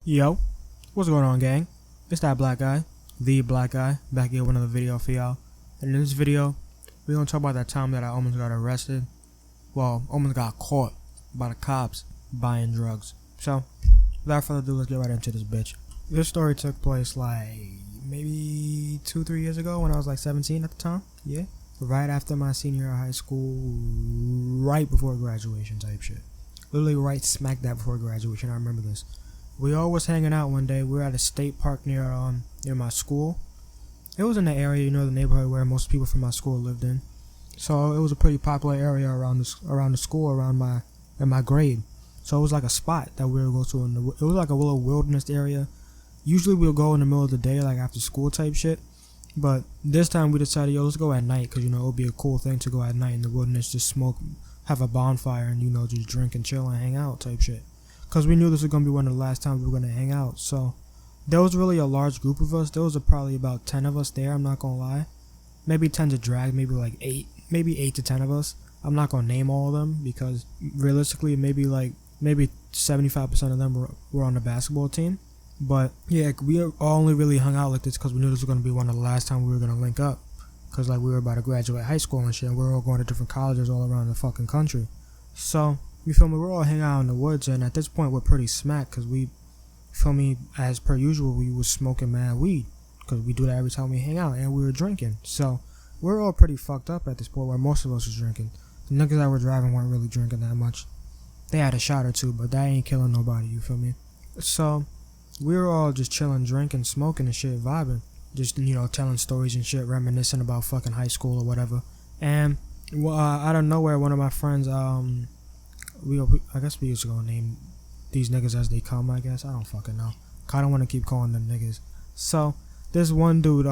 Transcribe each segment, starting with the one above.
Yo, what's going on, gang? It's that black guy, the black guy, back here with another video for y'all. And in this video, we're gonna talk about that time that I almost got arrested. Well, almost got caught by the cops buying drugs. So, without further ado, let's get right into this bitch. This story took place like maybe 2-3 years ago when I was like 17 at the time. Yeah, right after my senior year of high school, right before graduation type shit. Literally right smack dab before graduation. I remember this. We all was hanging out one day. We were at a state park near my school. It was in the area, the neighborhood where most people from my school lived in. So it was a pretty popular area around the school, in my grade. So it was like a spot that we would go to. It was like a little wilderness area. Usually we'll go in the middle of the day, like after school type shit. But this time we decided, let's go at night, because it would be a cool thing to go at night in the wilderness, just smoke, have a bonfire, and just drink and chill and hang out type shit. Because we knew this was going to be one of the last times we were going to hang out. So there was really a large group of us. There was probably about 10 of us there, I'm not going to lie. Maybe 10 to drag, maybe like 8. Maybe 8 to 10 of us. I'm not going to name all of them because realistically maybe 75% of them were on the basketball team. But yeah, we only really hung out like this because we knew this was going to be one of the last times we were going to link up. Because we were about to graduate high school and shit. And we were all going to different colleges all around the fucking country. So you feel me? We're all hanging out in the woods, and at this point, we're pretty smacked because we, feel me, as per usual, we was smoking mad weed because we do that every time we hang out, and we were drinking. So we're all pretty fucked up at this point where most of us was drinking. The niggas that were driving weren't really drinking that much. They had a shot or two, but that ain't killing nobody, you feel me? So we were all just chilling, drinking, smoking and shit, vibing. Just, telling stories and shit, reminiscing about fucking high school or whatever. And out of nowhere, one of my friends, I guess we used to go name these niggas as they come, I guess. I don't fucking know. I don't want to keep calling them niggas. So, this one dude,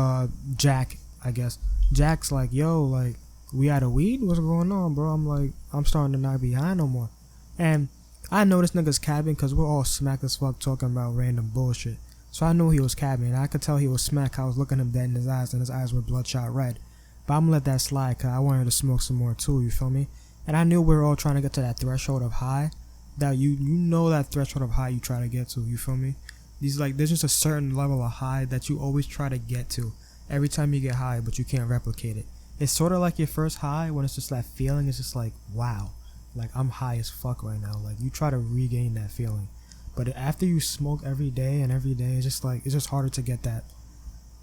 Jack, I guess. Jack's like, yo, like, we out of weed? What's going on, bro? I'm like, I'm starting to not be high no more. And I know this nigga's cabbing because we're all smacked as fuck talking about random bullshit. So I knew he was cabbing. And I could tell he was smacked. I was looking him dead in his eyes, and his eyes were bloodshot red. But I'm gonna let that slide because I wanted to smoke some more too, you feel me? And I knew we were all trying to get to that threshold of high. That you know that threshold of high you try to get to, you feel me? There's just a certain level of high that you always try to get to every time you get high, but you can't replicate it. It's sort of like your first high when it's just that feeling. It's just like, wow, like I'm high as fuck right now. Like you try to regain that feeling. But after you smoke every day, it's just harder to get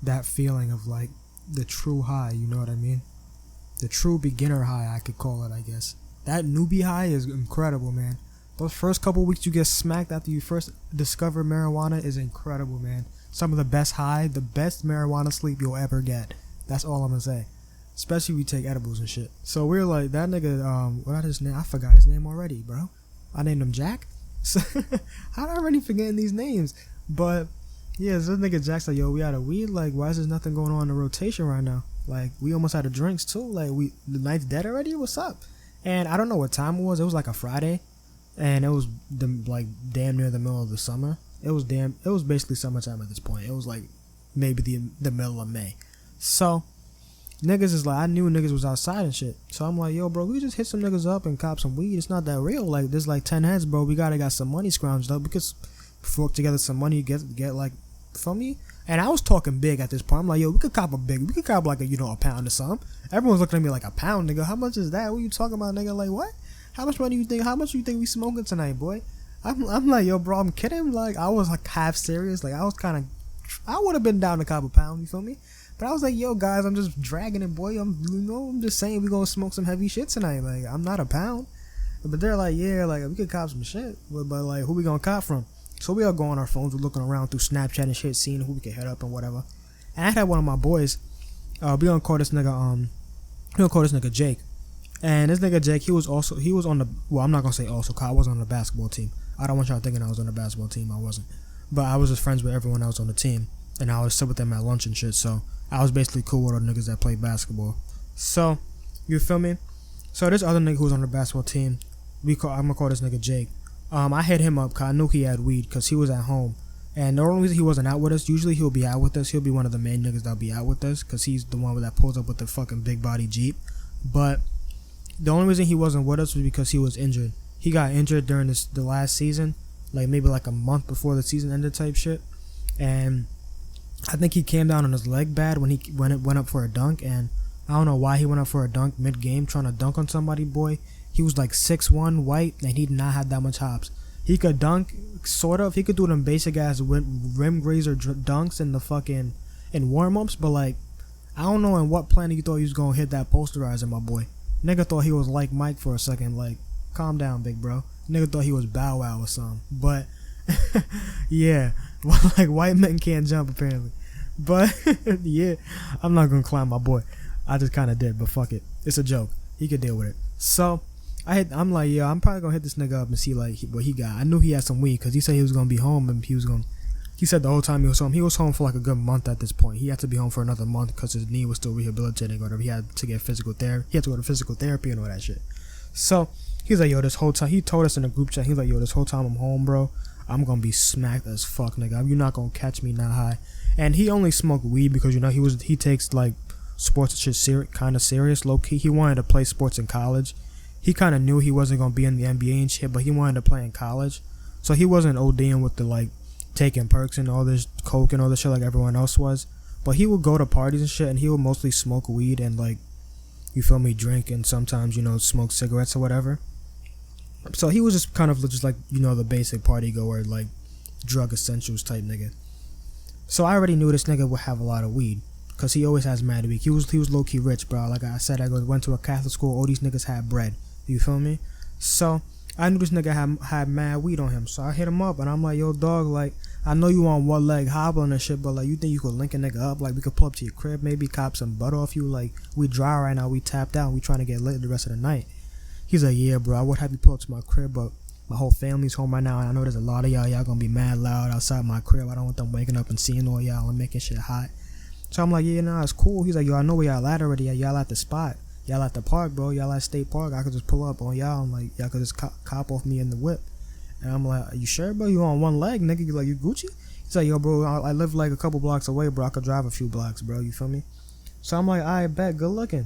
that feeling of like the true high, you know what I mean? The true beginner high, I could call it, I guess. That newbie high is incredible, man. Those first couple weeks you get smacked after you first discover marijuana is incredible, man. Some of the best marijuana sleep you'll ever get. That's all I'm gonna say. Especially if you take edibles and shit. So we're like, that nigga, what his name? I forgot his name already, bro. I named him Jack. So how did I already forgetting these names? But yeah, so this nigga Jack's like, yo, we out of weed? Like, why is there nothing going on in the rotation right now? Like, we almost out of drinks too. Like, the night's dead already? What's up? And I don't know what time it was. It was like a Friday. And it was damn near the middle of the summer. It was basically summertime at this point. It was like maybe the middle of May. So niggas is like, I knew niggas was outside and shit. So I'm like, yo, bro, we just hit some niggas up and cop some weed. It's not that real. Like, there's like 10 heads, bro. We got some money scrounged up. We could fork together some money, get like, for me. And I was talking big at this point. I'm like, yo, we could cop like a pound or something. Everyone's looking at me like, a pound, nigga. How much is that? What you talking about, nigga? Like, what? How much do you think we smoking tonight, boy? I'm like, yo, bro, I'm kidding. Like, I was like half serious. Like, I would have been down to cop a pound, you feel me? But I was like, yo, guys, I'm just dragging it, boy. I'm just saying we gonna smoke some heavy shit tonight. Like, I'm not a pound. But they're like, yeah, like, we could cop some shit. But like, who we gonna cop from? So we all go on our phones, we're looking around through Snapchat and shit, seeing who we can hit up and whatever. And I had one of my boys, we gonna call this nigga Jake. And this nigga Jake, he was on the, well, I'm not gonna say also, cause I wasn't on the basketball team. I don't want y'all thinking I was on the basketball team, I wasn't. But I was just friends with everyone else on the team. And I was sit with them at lunch and shit, so I was basically cool with all the niggas that played basketball. So, you feel me? So this other nigga who was on the basketball team, I'm gonna call this nigga Jake. I hit him up because I knew he had weed because he was at home. And the only reason he wasn't out with us, usually he'll be out with us. He'll be one of the main niggas that'll be out with us because he's the one that pulls up with the fucking big body Jeep. But the only reason he wasn't with us was because he was injured. He got injured during the last season like maybe like a month before the season ended type shit. And I think he came down on his leg bad when he went up for a dunk, and I don't know why he went up for a dunk mid-game trying to dunk on somebody, boy. He was like 6'1", white, and he did not have that much hops. He could dunk, sort of. He could do them basic-ass rim grazer dunks in the fucking in warm-ups, but like, I don't know in what planet you thought he was going to hit that posterizer, my boy. Nigga thought he was like Mike for a second. Like, calm down, big bro. Nigga thought he was Bow Wow or something. But, yeah. Like, white men can't jump, apparently. But, yeah. I'm not going to clown my boy. I just kind of did, but fuck it. It's a joke. He could deal with it. So, I'm like, yeah, I'm probably going to hit this nigga up and see, like, what he got. I knew he had some weed because he said he was going to be home and he said the whole time he was home for like a good month at this point. He had to be home for another month because his knee was still rehabilitating or whatever. He had to get physical therapy. He had to go to physical therapy and all that shit. So he's like, yo, this whole time, he told us in the group chat, he's like, yo, this whole time I'm home, bro, I'm gonna be smacked as fuck, nigga. You're not gonna catch me not high. And he only smoked weed because, you know, he takes like sports and shit kind of serious, low key. He wanted to play sports in college. He kind of knew he wasn't gonna be in the NBA and shit, but he wanted to play in college. So he wasn't ODing with the like taking perks and all this coke and all this shit like everyone else was, but he would go to parties and shit, and he would mostly smoke weed and, like, you feel me, drink, and sometimes, you know, smoke cigarettes or whatever. So he was just kind of just like, you know, the basic party goer, like drug essentials type nigga. So I already knew this nigga would have a lot of weed because he always has mad weed. He was low key rich, bro. Like I said, I went to a Catholic school. All these niggas had bread. You feel me? So I knew this nigga had mad weed on him. So I hit him up and I'm like, yo, dog, like, I know you on one leg hobbling and shit, but like, you think you could link a nigga up? Like, we could pull up to your crib, maybe cop some butt off you. Like, we dry right now, we tapped out, we trying to get lit the rest of the night. He's like, yeah, bro, I would have you pull up to my crib, but my whole family's home right now, and I know there's a lot of y'all gonna be mad loud outside my crib. I don't want them waking up and seeing all y'all and making shit hot. So I'm like, yeah, nah, it's cool. He's like, yo, I know where y'all at already. Y'all at the spot. Y'all at the park, bro. Y'all at State Park. I could just pull up on y'all and like, y'all could just cop off me in the whip. And I'm like, are you sure, bro? You on one leg, nigga? You like, you Gucci? He's like, yo, bro, I live like a couple blocks away, bro. I could drive a few blocks, bro. You feel me? So I'm like, I bet, good looking.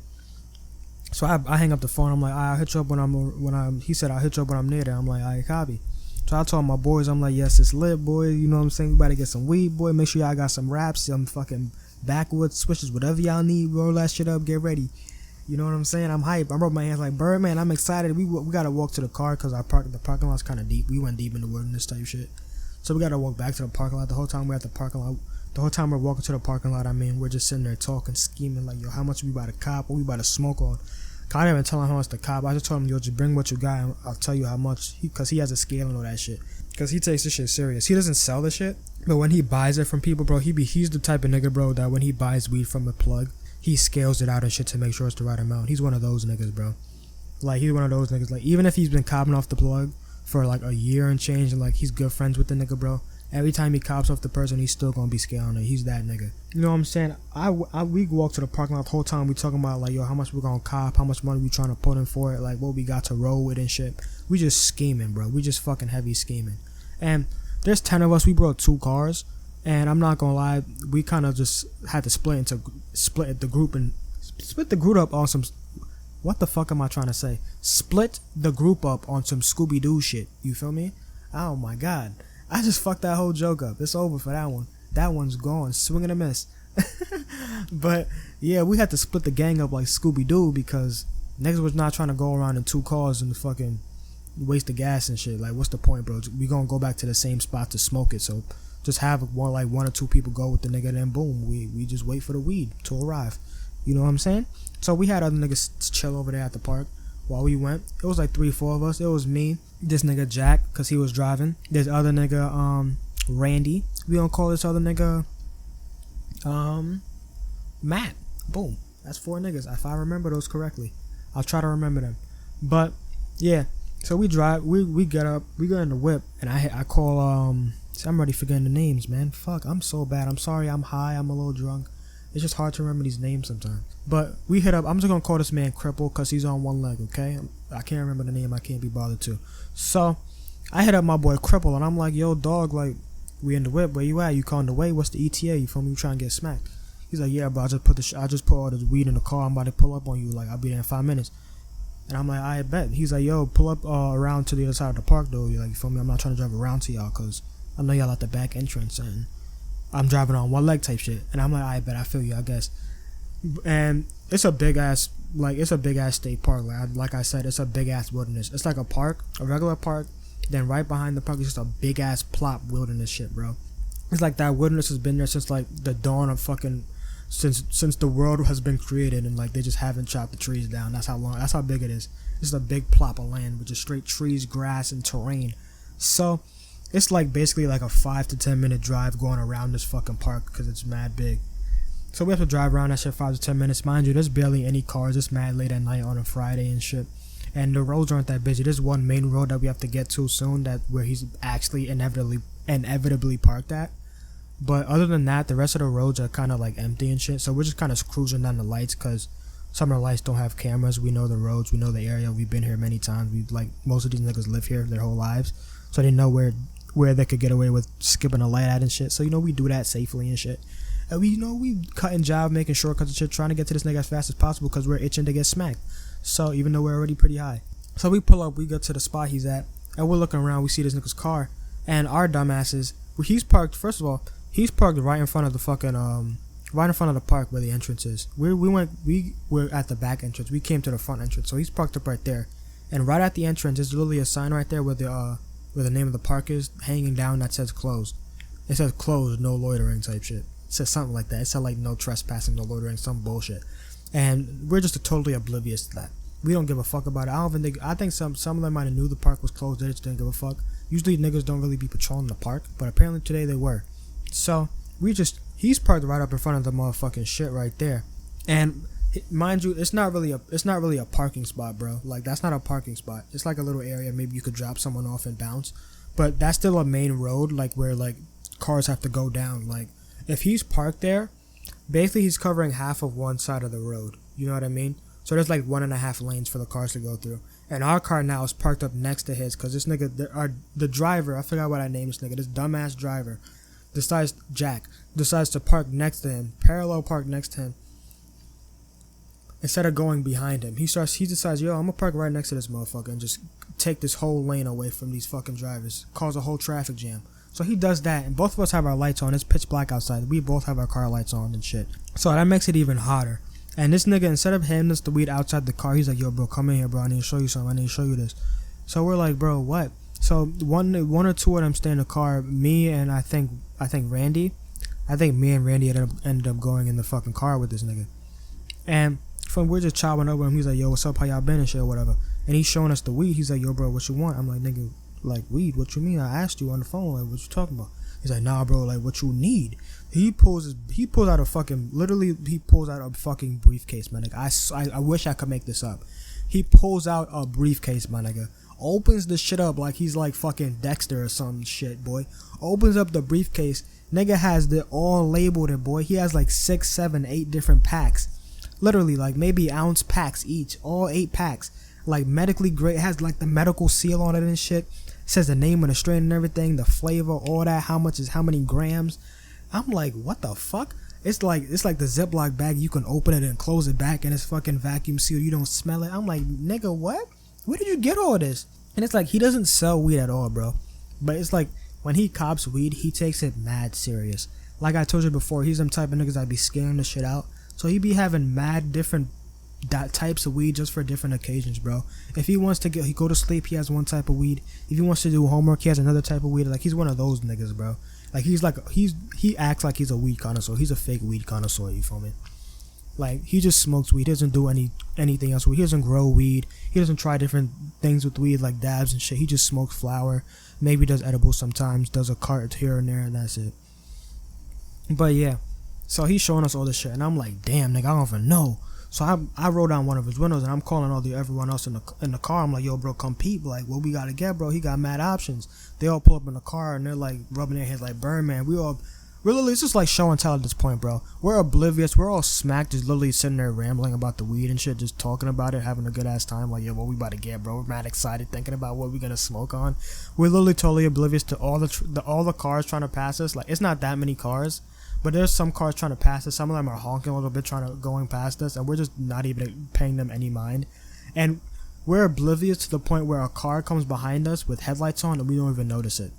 So I hang up the phone. I'm like, I'll hit you up when I'm. He said I'll hit you up when I'm near there. I'm like, I copy. So I told my boys, I'm like, yes, it's lit, boy. You know what I'm saying? We better get some weed, boy. Make sure y'all got some wraps, some fucking backwoods switches, whatever y'all need. Roll that shit up. Get ready. You know what I'm saying? I'm hype. I rubbed my hands like, Birdman, I'm excited. We gotta walk to the car because the parking lot's kind of deep. We went deep in the wilderness type shit. So we gotta walk back to the parking lot. The whole time we're at the parking lot, the whole time we're walking to the parking lot, I mean, we're just sitting there talking, scheming, like, yo, how much we about to cop? What we about to smoke on? I didn't even tell him how much to cop. I just told him, yo, just bring what you got and I'll tell you how much. Because he has a scale and all that shit. Because he takes this shit serious. He doesn't sell the shit, but when he buys it from people, bro, he's the type of nigga, bro, that when he buys weed from a plug, he scales it out and shit to make sure it's the right amount. He's one of those niggas, bro. Like, he's one of those niggas. Like, even if he's been copping off the plug for like a year and change, and like he's good friends with the nigga, bro, every time he cops off the person, he's still gonna be scaling it. He's that nigga. You know what I'm saying? We walk to the parking lot the whole time. We talking about like, yo, how much we gonna cop, how much money we trying to put in for it, like what we got to roll with and shit. We just scheming, bro. We just fucking heavy scheming. And there's 10 of us. We brought 2 cars, and I'm not gonna lie, we kind of just had to split the group up on some. What the fuck am I trying to say? Split the group up on some Scooby-Doo shit. You feel me? Oh my god. I just fucked that whole joke up. It's over for that one. That one's gone. Swing and a miss. But yeah, we had to split the gang up like Scooby-Doo because niggas was not trying to go around in 2 cars and fucking waste the gas and shit. Like, what's the point, bro? We gonna go back to the same spot to smoke it. So just have one or 2 people go with the nigga, and then boom, we just wait for the weed to arrive. You know what I'm saying? So we had other niggas chill over there at the park while we went. It was like 3-4 of us. It was me, this nigga Jack, cause he was driving. This other nigga, Randy. We gonna call this other nigga, Matt. Boom. That's 4 niggas. If I remember those correctly, I'll try to remember them. But yeah, so we drive. We get up. We go in the whip, and I call. I'm already forgetting the names, man. Fuck, I'm so bad. I'm sorry. I'm high. I'm a little drunk. It's just hard to remember these names sometimes. But we hit up. I'm just gonna call this man Cripple because he's on one leg. Okay, I can't remember the name. I can't be bothered to. So I hit up my boy Cripple, and I'm like, yo, dog, like, we in the whip. Where you at? You calling the way? What's the ETA? You feel me? You trying to get smacked? He's like, yeah, bro. I just put all this weed in the car. I'm about to pull up on you. Like, I'll be there in 5 minutes. And I'm like, I bet. He's like, yo, pull up around to the other side of the park, though. You're like, you feel me? I'm not trying to drive around to y'all, because I know y'all at the back entrance, and I'm driving on one leg type shit. And I'm like, I bet, I feel you, I guess. And it's a big ass, state park. Like I said, it's a big ass wilderness. It's like a park, a regular park. Then right behind the park is just a big ass plot wilderness shit, bro. It's like that wilderness has been there since like the dawn of fucking, since the world has been created, and like they just haven't chopped the trees down. That's how big it is. It's a big plot of land with just straight trees, grass, and terrain. So it's like basically like a 5 to 10 minute drive going around this fucking park because it's mad big. So we have to drive around that shit 5 to 10 minutes. Mind you, there's barely any cars. It's mad late at night on a Friday and shit. And the roads aren't that busy. There's one main road that we have to get to soon, that where he's actually inevitably parked at. But other than that, the rest of the roads are kind of like empty and shit. So we're just kind of cruising down the lights because some of the lights don't have cameras. We know the roads. We know the area. We've been here many times. Most of these niggas live here their whole lives. So they know where they could get away with skipping a light at and shit. So, we do that safely and shit. And we cut and jive, making shortcuts and shit, trying to get to this nigga as fast as possible because we're itching to get smacked. So even though we're already pretty high. So we pull up, we go to the spot he's at, and we're looking around, we see this nigga's car, and our dumbasses, he's parked, first of all, he's parked right in front of the fucking, right in front of the park where the entrance is. We were at the back entrance, we came to the front entrance, so he's parked up right there. And right at the entrance, there's literally a sign right there where the name of the park is, hanging down, that says closed. It says closed, no loitering type shit. It says something like that. It said like no trespassing, no loitering, some bullshit. And we're just totally oblivious to that. We don't give a fuck about it. I think some of them might have knew the park was closed. They just didn't give a fuck. Usually niggas don't really be patrolling the park, but apparently today they were. So he's parked right up in front of the motherfucking shit right there. And mind you, it's not really a parking spot, bro. Like, that's not a parking spot. It's like a little area maybe you could drop someone off and bounce. But that's still a main road, like where like cars have to go down. Like, if he's parked there, basically he's covering half of one side of the road. You know what I mean? So there's like 1.5 lanes for the cars to go through. And our car now is parked up next to his, because this nigga, the driver, I forgot what I named this nigga, this dumbass driver, decides to park next to him, parallel park next to him, instead of going behind him. He decides, yo, I'm gonna park right next to this motherfucker and just take this whole lane away from these fucking drivers, cause a whole traffic jam. So he does that, and both of us have our lights on. It's pitch black outside. We both have our car lights on and shit. So that makes it even hotter. And this nigga, instead of handing us the weed outside the car, he's like, yo, bro, come in here, bro. I need to show you something. I need to show you this. So we're like, bro, what? So one or two of them stay in the car. Me and I think Randy. I think me and Randy ended up going in the fucking car with this nigga. And we're just chopping over him. He's like, yo, what's up? How y'all been and shit or whatever. And he's showing us the weed. He's like, yo, bro, what you want? I'm like, nigga, like weed? What you mean? I asked you on the phone. Like, what you talking about? He's like, nah, bro, like, what you need? He pulls out a fucking briefcase, my nigga. I wish I could make this up. He pulls out a briefcase, my nigga. Opens the shit up like he's like fucking Dexter or some shit, boy. Opens up the briefcase. Nigga has it all labeled, it, boy. He has like 6, 7, 8 different packs. Literally, like maybe ounce packs each. All 8 packs. Like medically grade. It has like the medical seal on it and shit. Says the name of the strain and everything. The flavor, all that. How much is how many grams. I'm like, what the fuck? It's like the Ziploc bag. You can open it and close it back and it's fucking vacuum sealed. You don't smell it. I'm like, nigga, what? Where did you get all this? And it's like, he doesn't sell weed at all, bro. But it's like, when he cops weed, he takes it mad serious. Like I told you before, he's them type of niggas that be scaring the shit out. So he be having mad different types of weed just for different occasions, bro. If he wants to go to sleep, he has one type of weed. If he wants to do homework, he has another type of weed. Like, he's one of those niggas, bro. Like, he acts like he's a weed connoisseur. He's a fake weed connoisseur, you feel me? Like, he just smokes weed. He doesn't do anything else. He doesn't grow weed. He doesn't try different things with weed, like dabs and shit. He just smokes flower. Maybe does edibles sometimes. Does a cart here and there, and that's it. But yeah. So he's showing us all this shit, and I'm like, damn, nigga, I don't even know. So I roll down one of his windows, and I'm calling everyone else in the car. I'm like, yo, bro, come peep. Like, what we gotta get, bro? He got mad options. They all pull up in the car, and they're like rubbing their heads like Birdman. It's just like show and tell at this point, bro. We're oblivious. We're all smacked, just literally sitting there rambling about the weed and shit, just talking about it, having a good ass time. Like, yo, what we about to get, bro? We're mad excited, thinking about what we gonna smoke on. We're literally totally oblivious to all the cars trying to pass us. Like, it's not that many cars, but there's some cars trying to pass us. Some of them are honking a little bit, going past us, and we're just not even paying them any mind. And we're oblivious to the point where a car comes behind us with headlights on and we don't even notice it.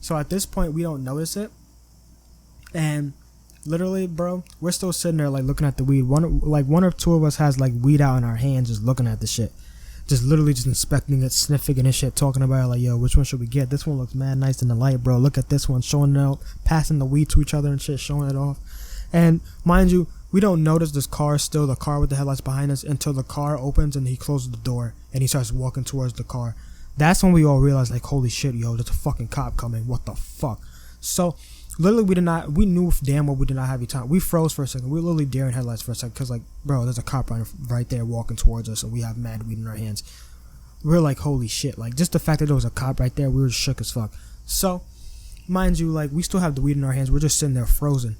So at this point, we don't notice it. And literally, bro, we're still sitting there like looking at the weed. One or two of us has like weed out in our hands, just looking at the shit, just literally just inspecting it, sniffing it and shit, talking about it, like, yo, which one should we get? This one looks mad nice in the light, bro. Look at this one, showing it out, passing the weed to each other and shit, showing it off. And mind you, we don't notice this car still, the car with the headlights behind us, until the car opens and he closes the door and he starts walking towards the car. That's when we all realize, like, holy shit, yo, there's a fucking cop coming. What the fuck? So literally, we knew damn well we did not have any time. We froze for a second. We were literally daring headlights for a second because, like, bro, there's a cop right there walking towards us and we have mad weed in our hands. We're like, holy shit. Like, just the fact that there was a cop right there, we were shook as fuck. So, mind you, like, we still have the weed in our hands. We're just sitting there frozen.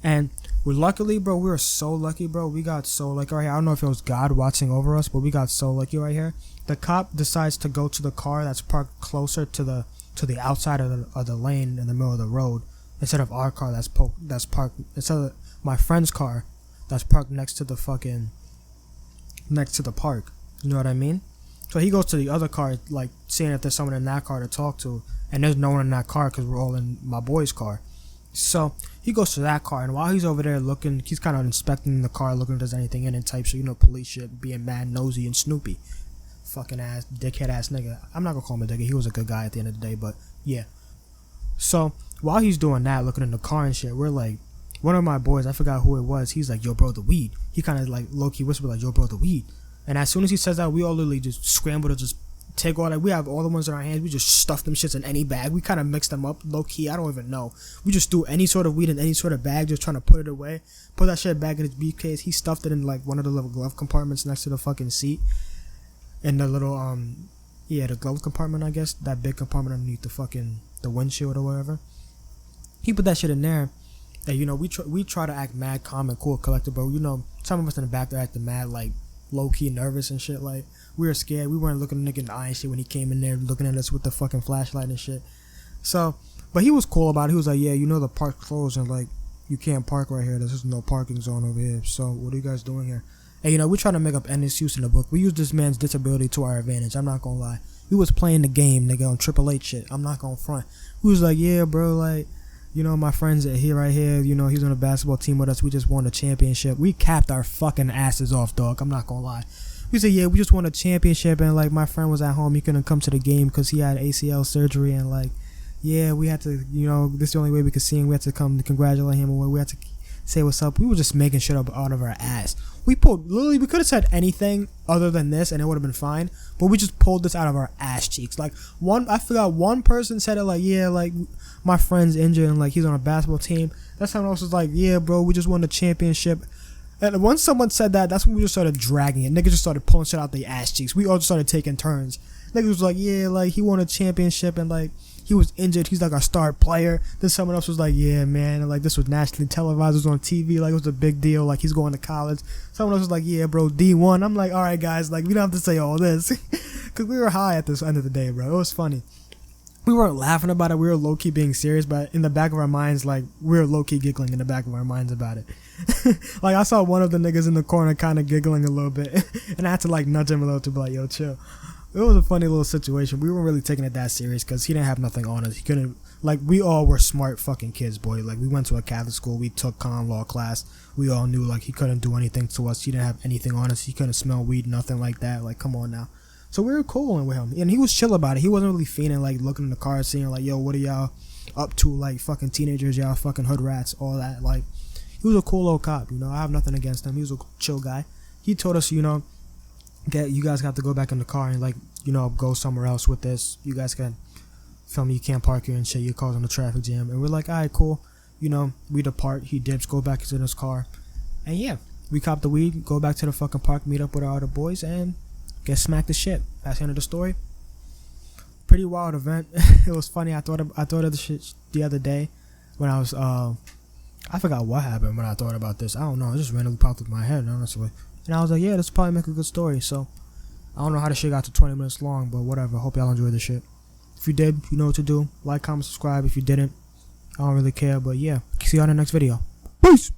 And we're luckily, bro, we were so lucky, bro. We got so lucky right here. I don't know if it was God watching over us, but we got so lucky right here. The cop decides to go to the car that's parked closer to the outside of the lane in the middle of the road, instead of our car that's parked, instead of my friend's car that's parked next to the park. You know what I mean? So he goes to the other car, like, seeing if there's someone in that car to talk to, and there's no one in that car because we're all in my boy's car. So he goes to that car, and while he's over there looking, he's kind of inspecting the car, looking if there's anything in it, type shit, you know, police shit, being mad nosy and snoopy. Fucking ass, dickhead ass nigga. I'm not gonna call him a dickhead, he was a good guy at the end of the day, but yeah. So while he's doing that, looking in the car and shit, we're like, one of my boys, I forgot who it was, he's like, yo bro, the weed. He kind of like low-key whispered like, yo bro, the weed. And as soon as he says that, we all literally just scramble to just take all that. We have all the ones in our hands. We just stuff them shits in any bag. We kind of mix them up low-key. I don't even know. We just do any sort of weed in any sort of bag, just trying to put it away. Put that shit back in his briefcase. He stuffed it in like one of the little glove compartments next to the fucking seat. And the little, the glove compartment, I guess. That big compartment underneath the windshield or whatever. He put that shit in there. And, you know, we try to act mad, calm, and cool, collected, but, you know, some of us in the back there acting mad, like, low-key nervous and shit. Like, we were scared. We weren't looking at the nigga in the eye and shit when he came in there looking at us with the fucking flashlight and shit. So, but he was cool about it. He was like, yeah, you know the park closed and, like, you can't park right here. There's no parking zone over here. So, what are you guys doing here? And, you know, we try to make up any excuse in the book. We use this man's disability to our advantage. I'm not gonna lie. We was playing the game, nigga, on Triple H shit. I'm not gonna front. We was like, yeah, bro, like, you know, my friends right here, you know, he's on a basketball team with us. We just won a championship. We capped our fucking asses off, dog. I'm not gonna lie. We said, yeah, we just won a championship, and, like, my friend was at home. He couldn't come to the game because he had ACL surgery, and, like, yeah, we had to, you know, this is the only way we could see him. We had to come to congratulate him, or we had to say what's up. We were just making shit up out of our ass. We could have said anything other than this, and it would have been fine, but we just pulled this out of our ass cheeks. Like, I forgot one person said it, like, yeah, like, my friend's injured, and, like, he's on a basketball team. Then someone else was like, yeah, bro, we just won the championship. And once someone said that, that's when we just started dragging it. Niggas just started pulling shit out the ass cheeks. We all just started taking turns. Niggas was like, yeah, like, he won a championship, and, like, he was injured. He's, like, our star player. Then someone else was like, yeah, man, and, like, this was nationally televised. It was on TV. Like, it was a big deal. Like, he's going to college. Someone else was like, yeah, bro, D1. I'm like, all right, guys, like, we don't have to say all this. Because we were high at this end of the day, bro. It was funny. We weren't laughing about it. We were low-key being serious, but in the back of our minds, like, we were low-key giggling in the back of our minds about it. Like, I saw one of the niggas in the corner kind of giggling a little bit, and I had to, like, nudge him a little to be like, yo, chill. It was a funny little situation. We weren't really taking it that serious because he didn't have nothing on us. He couldn't, like, we all were smart fucking kids, boy. Like, we went to a Catholic school. We took common law class. We all knew, like, he couldn't do anything to us. He didn't have anything on us. He couldn't smell weed, nothing like that. Like, come on now. So we were cool with him. And he was chill about it. He wasn't really fiending, like, looking in the car, seeing, like, yo, what are y'all up to? Like, fucking teenagers, y'all fucking hood rats, all that. Like, he was a cool old cop, you know. I have nothing against him. He was a chill guy. He told us, you know, you guys have to go back in the car and, like, you know, go somewhere else with this. You guys can feel me, you can't park here and shit. You're causing a traffic jam. And we're like, all right, cool. You know, we depart. He dips, go back into his car. And yeah, we cop the weed, go back to the fucking park, meet up with our other boys, and get smacked the shit. That's the end of the story. Pretty wild event. It was funny. I thought of the shit the other day when I was, I forgot what happened when I thought about this. I don't know. It just randomly popped up in my head, honestly. And I was like, yeah, this will probably make a good story. So, I don't know how the shit got to 20 minutes long, but whatever. Hope y'all enjoyed this shit. If you did, you know what to do. Like, comment, subscribe. If you didn't, I don't really care. But yeah, see y'all in the next video. Peace!